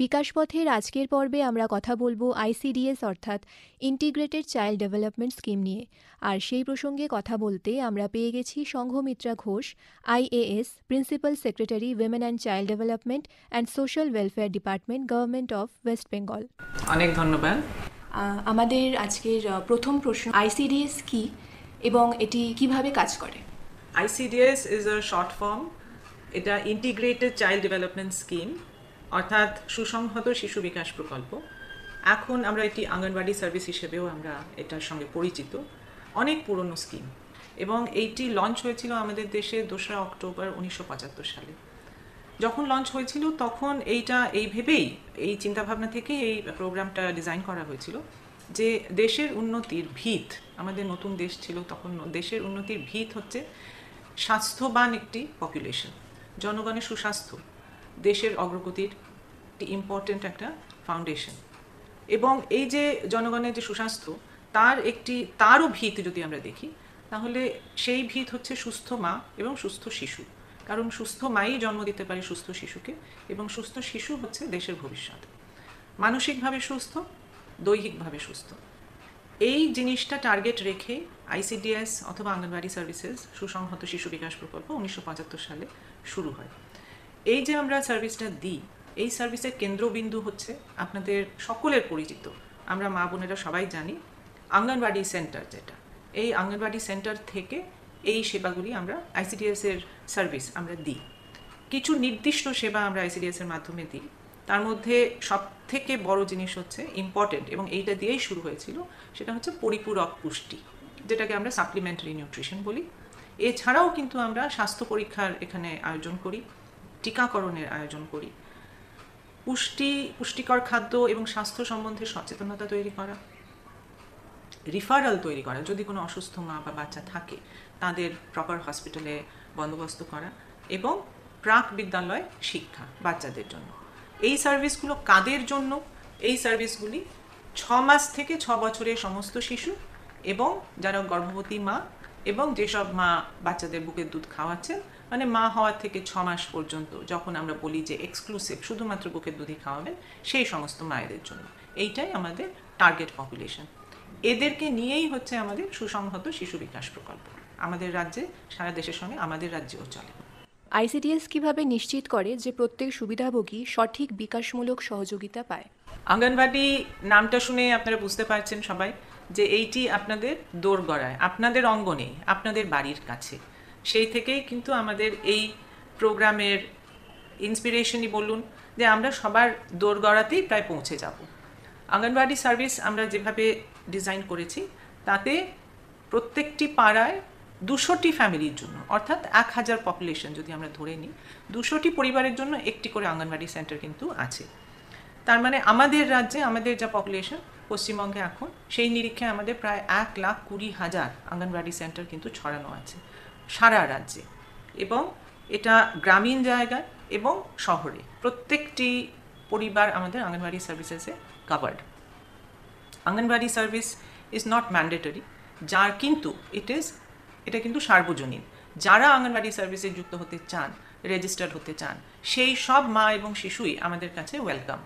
বিকাশপথের আজকের পর্বে আমরা কথা বলবো আইসিডিএস অর্থাৎ ইন্টিগ্রেটেড চাইল্ড ডেভেলপমেন্ট স্কিম নিয়ে। আর সেই প্রসঙ্গে কথা বলতে আমরা পেয়ে গেছি Sanghamitra Ghosh, IAS, principal secretary, women and child development and social welfare department, government of West Bengal. অনেক ধন্যবাদ। আমাদের আজকের প্রথম প্রশ্ন, আইসিডিএস কি এবং এটি কিভাবে কাজ করে? ICDS is a short form. এটা ইন্টিগ্রেটেড চাইল্ড ডেভেলপমেন্ট স্কিম, অর্থাৎ সুসংহত শিশু বিকাশ প্রকল্প। এখন আমরা এটি আঙ্গনওয়াড়ি সার্ভিস হিসেবেও আমরা এটার সঙ্গে পরিচিত। অনেক পুরনো স্কিম এবং এইটি লঞ্চ হয়েছিল আমাদের দেশে 2রা অক্টোবর 1975 সালে। যখন লঞ্চ হয়েছিল তখন এইটা এই ভেবেই, এই চিন্তাভাবনা থেকেই এই প্রোগ্রামটা ডিজাইন করা হয়েছিল যে দেশের উন্নতির ভিত, আমাদের নতুন দেশ ছিল তখন, দেশের উন্নতির ভিত হচ্ছে স্বাস্থ্যবান একটি পপুলেশন। জনগণের সুস্বাস্থ্য দেশের অগ্রগতির একটি ইম্পর্টেন্ট একটা ফাউন্ডেশন। এবং এই যে জনগণের যে সুস্বাস্থ্য, তারও ভিত যদি আমরা দেখি, তাহলে সেই ভিত হচ্ছে সুস্থ মা এবং সুস্থ শিশু। কারণ সুস্থ মাই জন্ম দিতে পারে সুস্থ শিশুকে, এবং সুস্থ শিশু হচ্ছে দেশের ভবিষ্যৎ। মানসিকভাবে সুস্থ, দৈহিকভাবে সুস্থ, এই জিনিসটা টার্গেট রেখে আইসিডিএস অথবা আঙ্গনওয়াড়ি সার্ভিসেস সুসংহত শিশু বিকাশ প্রকল্প 1975 সালে শুরু হয়। এই যে আমরা সার্ভিসটা দিই, এই সার্ভিসের কেন্দ্রবিন্দু হচ্ছে আপনাদের সকলের পরিচিত, আমরা মা বোনেরা সবাই জানি, আঙ্গনওয়াড়ি সেন্টার। যেটা এই আঙ্গনওয়াড়ি সেন্টার থেকে এই সেবাগুলি আমরা আইসিডিএস এর সার্ভিস আমরা দিই। কিছু নির্দিষ্ট সেবা আমরা আইসিডিএস এর মাধ্যমে দিই। তার মধ্যে সব থেকে বড় জিনিস হচ্ছে ইম্পর্টেন্ট, এবং এইটা দিয়েই শুরু হয়েছিল, সেটা হচ্ছে পরিপূরক পুষ্টি, যেটাকে আমরা সাপ্লিমেন্টারি নিউট্রিশন বলি। এছাড়াও কিন্তু আমরা স্বাস্থ্য পরীক্ষার এখানে আয়োজন করি, টিকাকরণের আয়োজন করি, পুষ্টিকর খাদ্য এবং স্বাস্থ্য সম্বন্ধে সচেতনতা তৈরি করা, রিফারাল তৈরি করা, যদি কোনো অসুস্থ মা বা বাচ্চা থাকে তাদের প্রপার হসপিটালে বন্দোবস্ত করা, এবং প্রাক বিদ্যালয় শিক্ষা বাচ্চাদের জন্য। এই সার্ভিসগুলো কাদের জন্য? এই সার্ভিসগুলি 6 মাস থেকে 6 বছরের সমস্ত শিশু, এবং যারা গর্ভবতী মা, এবং যেসব মা বাচ্চাদের বুকের দুধ খাওয়াচ্ছেন, মানে মা হওয়ার থেকে 6 মাস পর্যন্ত, যখন আমরা বলি যে এক্সক্লুসিভ শুধুমাত্র বুকের দুধই খাওয়াবেন, সেই সমস্ত মায়েদের জন্য। এইটাই আমাদের টার্গেট পপুলেশন। এদেরকে নিয়েই হচ্ছে আমাদের সুসংহত শিশু বিকাশ প্রকল্প। আমাদের রাজ্যে, সারা দেশের সঙ্গে আমাদের রাজ্যেও চলে। আইসিডিএস কিভাবে নিশ্চিত করে যে প্রত্যেক সুবিধাভোগী সঠিক বিকাশমূলক সহযোগিতা পায়? আঙ্গনওয়াড়ি নামটা শুনে আপনারা বুঝতে পারছেন সবাই যে এইটি আপনাদের দোরগড়ায়, আপনাদের অঙ্গনে, আপনাদের বাড়ির কাছে। সেই থেকেই কিন্তু আমাদের এই প্রোগ্রামের ইন্সপিরেশনই বলুন, যে আমরা সবার দোরগড়াতেই প্রায় পৌঁছে যাব। আঙ্গনওয়াড়ি সার্ভিস আমরা যেভাবে ডিজাইন করেছি, তাতে প্রত্যেকটি পাড়ায় 200টি ফ্যামিলির জন্য, অর্থাৎ 1000 পপুলেশন যদি আমরা ধরে নিই, 200টি পরিবারের জন্য একটি করে আঙ্গনওয়াড়ি সেন্টার কিন্তু আছে। তার মানে আমাদের রাজ্যে, আমাদের যা পপুলেশন পশ্চিমবঙ্গে এখন, সেই নিরীক্ষে আমাদের প্রায় 1,20,000 আঙ্গনওয়াড়ি সেন্টার কিন্তু ছড়ানো আছে সারা রাজ্যে। এবং এটা গ্রামীণ জায়গায় এবং শহরে প্রত্যেকটি পরিবার আমাদের আঙ্গনওয়াড়ি সার্ভিসেসে covered. Anganwadi service is not mandatory, যার কিন্তু এটা কিন্তু সার্বজনীন। যারা আঙ্গনওয়াড়ি সার্ভিসে যুক্ত হতে চান, রেজিস্টার্ড হতে চান, সেই সব মা এবং শিশুই আমাদের কাছে ওয়েলকাম।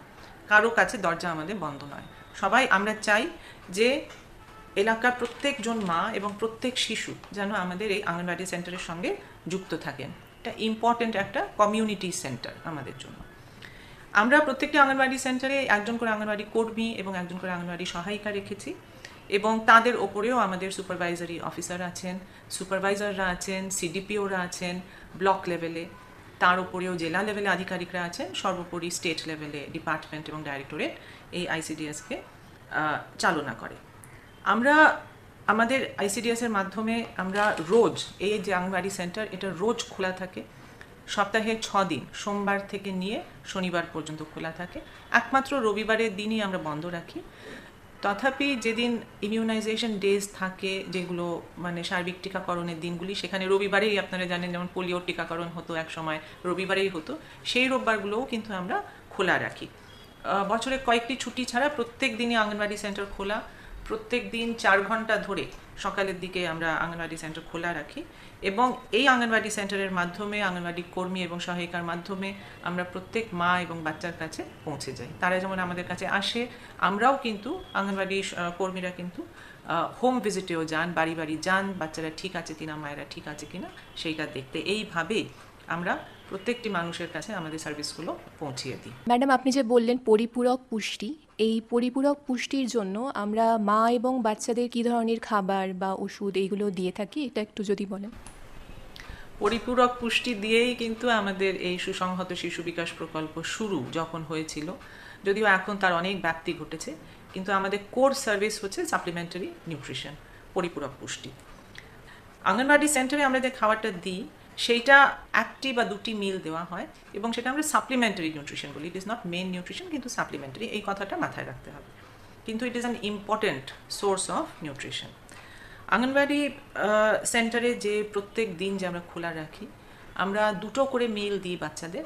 কারো কাছে দরজা আমাদের বন্ধ নয়। সবাই আমরা চাই যে এলাকার প্রত্যেকজন মা এবং প্রত্যেক শিশু যেন আমাদের এই আঙ্গনওয়াড়ি সেন্টারের সঙ্গে যুক্ত থাকেন। এটা ইম্পর্টেন্ট একটা কমিউনিটি সেন্টার আমাদের জন্য। আমরা প্রত্যেকটি আঙ্গনওয়াড়ি সেন্টারে একজন করে আঙ্গনওয়াড়ি কর্মী এবং একজন করে আঙ্গনওয়াড়ি সহায়িকা রেখেছি, এবং তাদের ওপরেও আমাদের সুপারভাইজারি অফিসার আছেন, সুপারভাইজাররা আছেন, সিডিপিওরা আছেন ব্লক লেভেলে, তার উপরেও জেলা লেভেলে আধিকারিকরা আছেন, সর্বোপরি স্টেট লেভেলে ডিপার্টমেন্ট এবং ডাইরেক্টরেট এই আইসিডিএসকে চালনা করে। আমরা আমাদের আইসিডিএসের মাধ্যমে আমরা রোজ, এই যে আঙ্গনওয়াড়ি সেন্টার, এটা রোজ খোলা থাকে, সপ্তাহে 6 দিন, সোমবার থেকে নিয়ে শনিবার পর্যন্ত খোলা থাকে। একমাত্র রবিবারের দিনই আমরা বন্ধ রাখি। তথাপি যেদিন ইমিউনাইজেশন ডেজ থাকে, যেগুলো মানে সার্বিক টিকাকরণের দিনগুলি, সেখানে রবিবারেই, আপনারা জানেন যেমন পোলিওর টিকাকরণ হতো এক সময়, রবিবারেই হতো, সেই রোববারগুলোও কিন্তু আমরা খোলা রাখি। বছরে কয়েকটি ছুটি ছাড়া প্রত্যেক দিনই আঙ্গনওয়াড়ি সেন্টার খোলা। প্রত্যেক দিন 4 ঘন্টা ধরে সকালের দিকে আমরা আঙ্গনওয়াড়ি সেন্টার খোলা রাখি এবং এই আঙ্গনওয়াড়ি সেন্টারের মাধ্যমে আঙ্গনওয়াড়ি কর্মী এবং সহায়িকার মাধ্যমে আমরা প্রত্যেক মা এবং বাচ্চার কাছে পৌঁছে যাই। তারা যেমন আমাদের কাছে আসে, আমরাও কিন্তু আঙ্গনওয়াড়ি কর্মীরা কিন্তু হোম ভিজিটেও যান, বাড়ি বাড়ি যান, বাচ্চারা ঠিক আছে কিনা, মায়েরা ঠিক আছে কিনা সেইটা দেখতে। এইভাবেই আমরা প্রত্যেকটি মানুষের কাছে আমাদের সার্ভিসগুলো পৌঁছিয়ে দিই। ম্যাডাম, আপনি যে বললেন পরিপূরক পুষ্টি, এই পরিপূরক পুষ্টির জন্য আমরা মা এবং বাচ্চাদের কী ধরনের খাবার বা ওষুধ এইগুলো দিয়ে থাকি, এটা একটু যদি বলেন। পরিপূরক পুষ্টি দিয়েই কিন্তু আমাদের এই সুসংহত শিশু বিকাশ প্রকল্প শুরু যখন হয়েছিল, যদিও এখন তার অনেক ব্যাপ্তি ঘটেছে, কিন্তু আমাদের কোর সার্ভিস হচ্ছে সাপ্লিমেন্টারি নিউট্রিশন, পরিপূরক পুষ্টি। আঙ্গনওয়াড়ি সেন্টারে আমরা যে খাবারটা দিই সেইটা 1টি বা 2টি মিল দেওয়া হয় এবং সেটা আমরা সাপ্লিমেন্টারি নিউট্রিশন বলি। It is not main nutrition, কিন্তু সাপ্লিমেন্টারি, এই কথাটা মাথায় রাখতে হবে। কিন্তু it is an important source of nutrition. Anganwadi সেন্টারে যে প্রত্যেক দিন যে আমরা খোলা রাখি, আমরা 2টো করে মিল দিই বাচ্চাদের।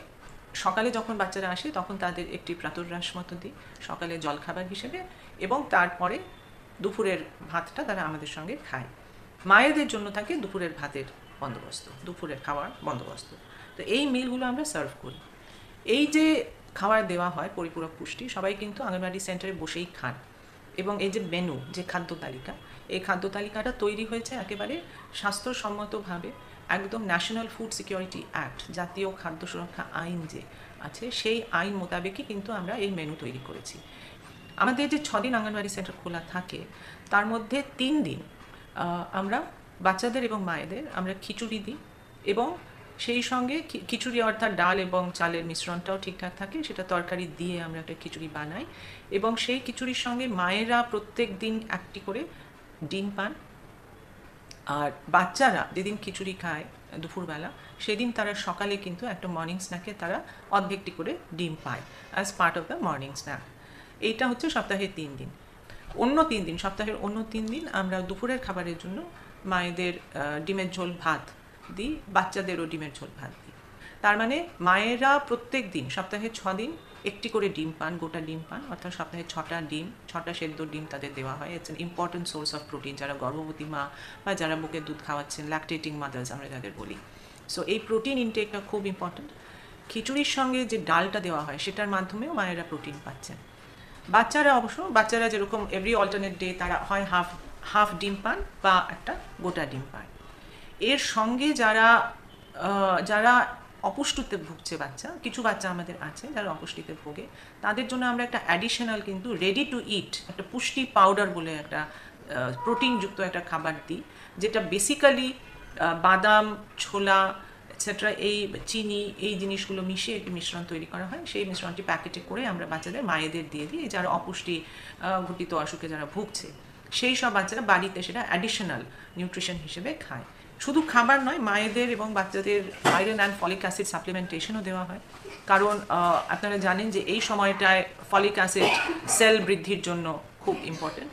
সকালে যখন বাচ্চারা আসে তখন তাদের একটি প্রাতরাশ মতো দিই সকালে জলখাবার হিসেবে, এবং তারপরে দুপুরের ভাতটা তারা আমাদের সঙ্গে খায়। মায়েদের জন্য থাকে দুপুরের ভাতের বন্দোবস্ত, দুপুরের খাওয়ার বন্দোবস্ত। তো এই মিলগুলো আমরা সার্ভ করি। এই যে খাবার দেওয়া হয় পরিপূরক পুষ্টি, সবাই কিন্তু আঙ্গনওয়াড়ি সেন্টারে বসেই খান এবং এই যে মেনু, যে খাদ্য তালিকা, এই খাদ্য তালিকাটা তৈরি হয়েছে একেবারে স্বাস্থ্যসম্মতভাবে, একদম ন্যাশনাল ফুড সিকিউরিটি অ্যাক্ট, জাতীয় খাদ্য সুরক্ষা আইন যে আছে সেই আইন মোতাবেকই কিন্তু আমরা এই মেনু তৈরি করেছি। আমাদের যে 6 দিন আঙ্গনওয়াড়ি সেন্টার খোলা থাকে তার মধ্যে 3 দিন আমরা বাচ্চাদের এবং মায়েদের আমরা খিচুড়ি দিই, এবং সেই সঙ্গে খিচুড়ি অর্থাৎ ডাল এবং চালের মিশ্রণটাও ঠিকঠাক থাকে, সেটা তরকারি দিয়ে আমরা একটা খিচুড়ি বানাই, এবং সেই খিচুড়ির সঙ্গে মায়েরা প্রত্যেক দিন 1টি করে ডিম পান। আর বাচ্চারা যেদিন খিচুড়ি খায় দুপুরবেলা, সেদিন তারা সকালে কিন্তু একটা মর্নিং স্ন্যাকে তারা অর্ধেকটি করে ডিম পায় as part of the morning snack. এইটা হচ্ছে সপ্তাহে 3 দিন। সপ্তাহের অন্য 3 দিন আমরা দুপুরের খাবারের জন্য মায়েদের ডিমের ঝোল ভাত দিই, বাচ্চাদেরও ডিমের ঝোল ভাত দিই। তার মানে মায়েরা প্রত্যেক দিন সপ্তাহে 6 দিন 1টি করে ডিম পান, গোটা ডিম পান, অর্থাৎ সপ্তাহে 6টা ডিম, 6টা সেদ্ধ ডিম তাদের দেওয়া হয়। It's an important source of protein যারা গর্ভবতী মা বা যারা বুকের দুধ খাওয়াচ্ছেন, ল্যাকটেটিং মাদার্স আমরা যাদের বলি। সো এই প্রোটিন ইনটেকটা খুব ইম্পর্টেন্ট। খিচুড়ির সঙ্গে যে ডালটা দেওয়া হয় সেটার মাধ্যমেও মায়েরা প্রোটিন পাচ্ছেন। বাচ্চারা যেরকম এভরি অল্টারনেট ডে তারা হয় হাফ ডিম পান বা একটা গোটা ডিম পায়। এর সঙ্গে যারা অপুষ্টিতে ভুগছে কিছু বাচ্চা আমাদের আছে যারা অপুষ্টিতে ভোগে, তাদের জন্য আমরা একটা অ্যাডিশনাল কিন্তু রেডি টু ইট একটা পুষ্টি পাউডার বলে একটা প্রোটিনযুক্ত একটা খাবার দিই, যেটা বেসিক্যালি বাদাম, ছোলা এটসেট্রা, এই চিনি, এই জিনিসগুলো মিশিয়ে একটি মিশ্রণ তৈরি করা হয়। সেই মিশ্রণটি প্যাকেটে করে আমরা বাচ্চাদের মায়েদের দিয়ে দিই, যারা অপুষ্টি ঘটিত অসুখে যারা ভুগছে সেই সব বাচ্চারা বাড়িতে সেটা অ্যাডিশনাল নিউট্রিশন হিসেবে খায়। শুধু খাবার নয়, মায়েদের এবং বাচ্চাদের আয়রন অ্যান্ড ফলিক অ্যাসিড সাপ্লিমেন্টেশনও দেওয়া হয়, কারণ আপনারা জানেন যে এই সময়টায় ফলিক অ্যাসিড সেল বৃদ্ধির জন্য খুব ইম্পর্টেন্ট,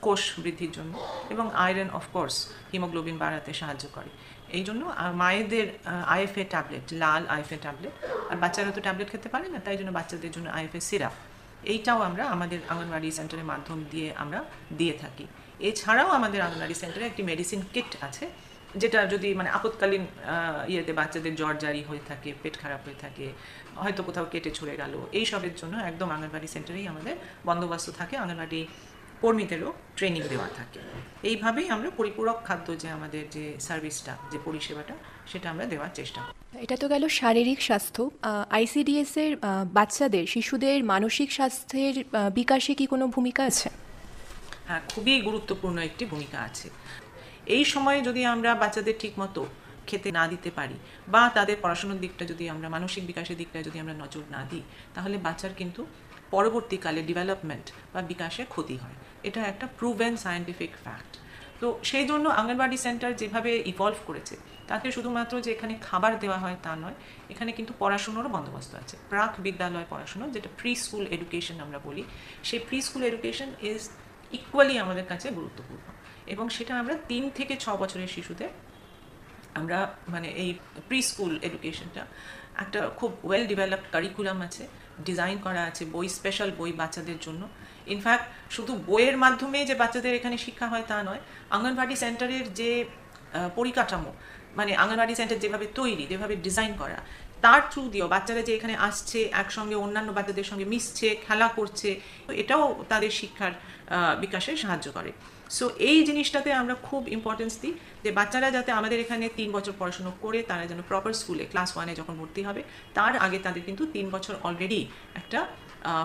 কোষ বৃদ্ধির জন্য, এবং আয়রন অফকোর্স হিমোগ্লোবিন বাড়াতে সাহায্য করে। এই জন্য মায়েদের আইএফএ ট্যাবলেট, লাল আইএফএ ট্যাবলেট, আর বাচ্চারা তো ট্যাবলেট খেতে পারে না, তাই জন্য বাচ্চাদের জন্য আইএফএ সিরাপ, এইটাও আমরা আমাদের আঙ্গনওয়াড়ি সেন্টারের মাধ্যম দিয়ে আমরা দিয়ে থাকি। এছাড়াও আমাদের আঙ্গনওয়াড়ি সেন্টারে একটি মেডিসিন কিট আছে, যেটা যদি আপৎকালীন ইয়েতে বাচ্চাদের জ্বর জারি হয়ে থাকে, পেট খারাপ হয়ে থাকে, হয়তো কোথাও কেটে ছড়ে গেল, এইসবের জন্য একদম আঙ্গনওয়াড়ি সেন্টারেই আমাদের বন্দোবস্ত থাকে, আঙ্গনওয়াড়ি কর্মীদেরও ট্রেনিং দেওয়া থাকে। এইভাবেই আমরা পরিপূরক খাদ্য যে আমাদের যে সার্ভিসটা, যে পরিষেবাটা, সেটা আমরা দেওয়ার চেষ্টা করি। এটা তো গেল শারীরিক স্বাস্থ্য। আইসিডিএস এর বাচ্চাদের, শিশুদের মানসিক স্বাস্থ্যের বিকাশে কি কোনো ভূমিকা আছে? হ্যাঁ, খুবই গুরুত্বপূর্ণ একটি ভূমিকা আছে। এই সময়ে যদি আমরা বাচ্চাদের ঠিকমতো খেতে না দিতে পারি বা তাদের পড়াশোনার দিকটা যদি আমরা, মানসিক বিকাশের দিকটা যদি আমরা নজর না দিই, তাহলে বাচ্চার কিন্তু পরবর্তীকালে ডেভেলপমেন্ট বা বিকাশে ক্ষতি হয়। এটা একটা প্রুভেন সায়েন্টিফিক ফ্যাক্ট। তো সেই জন্য আঙ্গনওয়াড়ি সেন্টার যেভাবে ইভলভ করেছে, তাতে শুধুমাত্র যে এখানে খাবার দেওয়া হয় তা নয়, এখানে কিন্তু পড়াশুনোরও বন্দোবস্ত আছে। প্রাক বিদ্যালয় পড়াশুনো, যেটা প্রি স্কুল এডুকেশন আমরা বলি, সেই pre school education is equally আমাদের কাছে গুরুত্বপূর্ণ, এবং সেটা আমরা 3 থেকে 6 বছরের শিশুদের আমরা এই প্রি স্কুল এডুকেশনটা একটা খুব ওয়েল ডেভেলপড কারিকুলাম আছে, ডিজাইন করা আছে বই, স্পেশাল বই বাচ্চাদের জন্য। ইনফ্যাক্ট শুধু বইয়ের মাধ্যমে যে বাচ্চাদের এখানে শিক্ষা হয় তা নয়, অঙ্গনওয়াড়ি সেন্টারের যে পরিকাঠামো, মানে অঙ্গনওয়াড়ি সেন্টার যেভাবে তৈরি, যেভাবে ডিজাইন করা, তার থ্রু দিয়েও বাচ্চারা যে এখানে আসছে, একসঙ্গে অন্যান্য বাচ্চাদের সঙ্গে মিশছে, খেলা করছে, এটাও তাদের শিক্ষার বিকাশে সাহায্য করে। সো এই জিনিসটাতে আমরা খুব ইম্পর্টেন্স দিই যে বাচ্চারা যাতে আমাদের এখানে 3 বছর পড়াশুনো করে তারা যেন প্রপার স্কুলে ক্লাস 1-এ যখন ভর্তি হবে, তার আগে তাদের কিন্তু 3 বছর অলরেডি একটা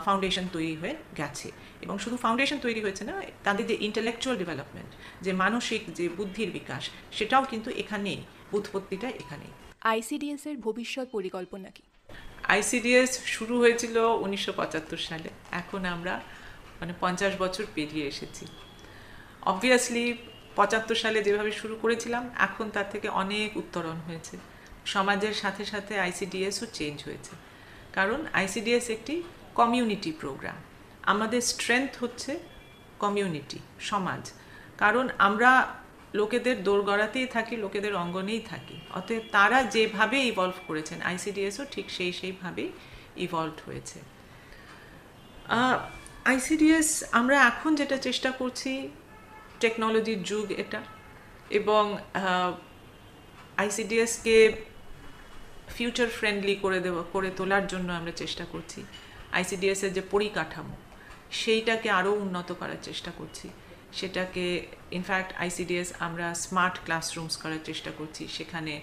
ফাউন্ডেশন তৈরি হয়ে গেছে। এবং শুধু ফাউন্ডেশন তৈরি হয়েছে না, তাদের যে ইন্টেলেকচুয়াল ডেভেলপমেন্ট, যে মানসিক যে বুদ্ধির বিকাশ, সেটাও কিন্তু এখানেই, উৎপত্তিটা এখানেই। আইসিডিএস এর ভবিষ্যৎ পরিকল্পনা কি? আইসিডিএস শুরু হয়েছিল 1975 সালে, এখন আমরা 50 বছর পেরিয়ে এসেছি। অবভিয়াসলি 75 সালে যেভাবে শুরু করেছিলাম, এখন তার থেকে অনেক উত্তরণ হয়েছে। সমাজের সাথে সাথে আইসিডিএসও চেঞ্জ হয়েছে, কারণ আইসিডিএস একটি কমিউনিটি প্রোগ্রাম। আমাদের স্ট্রেংথ হচ্ছে কমিউনিটি, সমাজ, কারণ আমরা লোকেদের দোরগড়াতেই থাকি, লোকেদের অঙ্গনেই থাকি। অতএব তারা যেভাবে ইভলভ করেছেন, আইসিডিএসও ঠিক সেইভাবেই ইভলভ হয়েছে। আইসিডিএস আমরা এখন যেটা চেষ্টা করছি, টেকনোলজির যুগ এটা, এবং আইসিডিএসকে ফিউচার ফ্রেন্ডলি করে তোলার জন্য আমরা চেষ্টা করছি। আইসিডিএসের যে পরিকাঠামো, সেইটাকে আরও উন্নত করার চেষ্টা করছি। সেটাকে ইনফ্যাক্ট আইসিডিএস আমরা স্মার্ট ক্লাসরুমস করার চেষ্টা করছি, সেখানে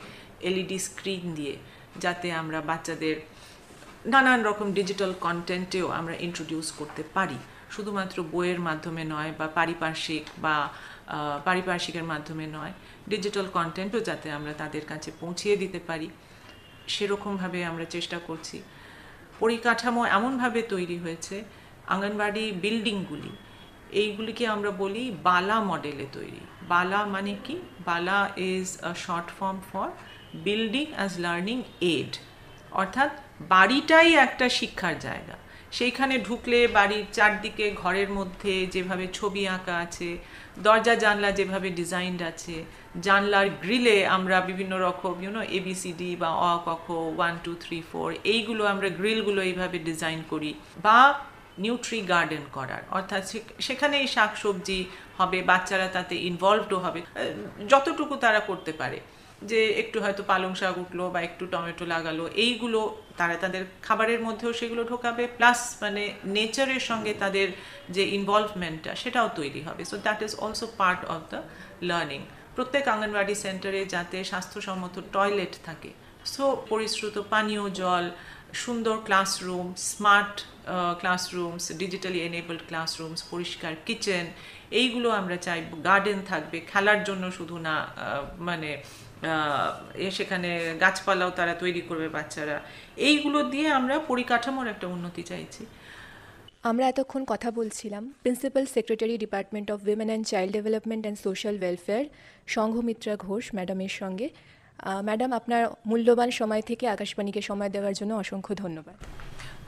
এলইডি স্ক্রিন দিয়ে, যাতে আমরা বাচ্চাদের নানান রকম ডিজিটাল কন্টেন্টেও আমরা ইন্ট্রোডিউস করতে পারি, শুধুমাত্র বইয়ের মাধ্যমে নয় বা পারিপার্শ্বিকের মাধ্যমে নয়, ডিজিটাল কন্টেন্টও যাতে আমরা তাদের কাছে পৌঁছিয়ে দিতে পারি, সেরকমভাবে আমরা চেষ্টা করছি। পরিকাঠামো এমনভাবে তৈরি হয়েছে, অঙ্গনওয়াড়ি বিল্ডিংগুলি, এইগুলিকে আমরা বলি বালা মডেলে তৈরি। বালা মানে কি? BaLA is a short form for building as learning aid, অর্থাৎ বাড়িটাই একটা শিক্ষার জায়গা। সেইখানে ঢুকলে বাড়ির চারদিকে ঘরের মধ্যে যেভাবে ছবি আঁকা আছে, দরজা জানলা যেভাবে ডিজাইনড আছে, জানলার গ্রিলে আমরা বিভিন্ন রকম ABCD বা অ ক খ 1 2 3 4 এইগুলো আমরা গ্রিলগুলো এইভাবে ডিজাইন করি, বা নিউট্রি গার্ডেন করার, অর্থাৎ সেখানেই শাকসবজি হবে, বাচ্চারা তাতে ইনভলভডও হবে যতটুকু তারা করতে পারে। যে একটু হয়তো পালং শাক উঠলো বা একটু টমেটো লাগালো, এইগুলো তারা তাদের খাবারের মধ্যেও সেগুলো ঢোকাবে, প্লাস মানে নেচারের সঙ্গে তাদের যে ইনভলভমেন্টটা, সেটাও তৈরি হবে। So that is also part of the learning. প্রত্যেক অঙ্গনওয়াড়ি সেন্টারে যাতে স্বাস্থ্যসম্মত টয়লেট থাকে, সো পরিশ্রুত পানীয় জল, সুন্দর classroom, smart classrooms, digitally enabled classrooms, পরিষ্কার কিচেন, এইগুলো আমরা চাই। গার্ডেন থাকবে খেলার জন্য, শুধু না মানে সেখানে গাছপালাও তারা তৈরি করবে বাচ্চারা। এইগুলো দিয়ে আমরা পরিকাঠামোর একটা উন্নতি চাইছি। আমরা এতক্ষণ কথা বলছিলাম principal secretary department of women and child development and social welfare Sanghamitra Ghosh ম্যাডামের সঙ্গে। ম্যাডাম, আপনার মূল্যবান সময় থেকে আকাশবাণীকে সময় দেওয়ার জন্য অসংখ্য ধন্যবাদ।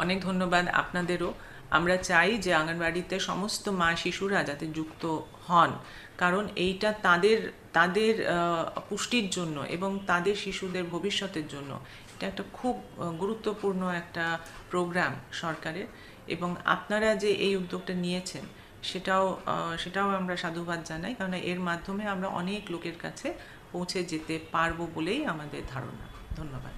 অনেক ধন্যবাদ আপনাদেরও। আমরা চাই যে অঙ্গনওয়াড়িতে সমস্ত মা শিশুরা যাতে যুক্ত হন, কারণ এইটা তাদের পুষ্টির জন্য এবং তাদের শিশুদের ভবিষ্যতের জন্য এটা একটা খুব গুরুত্বপূর্ণ একটা প্রোগ্রাম সরকারের, এবং আপনারা যে এই উদ্যোগটা নিয়েছেন সেটাও আমরা সাধুবাদ জানাই, কারণ এর মাধ্যমে আমরা অনেক লোকের কাছে পৌঁছে যেতে পারবো বলেই আমাদের ধারণা। ধন্যবাদ।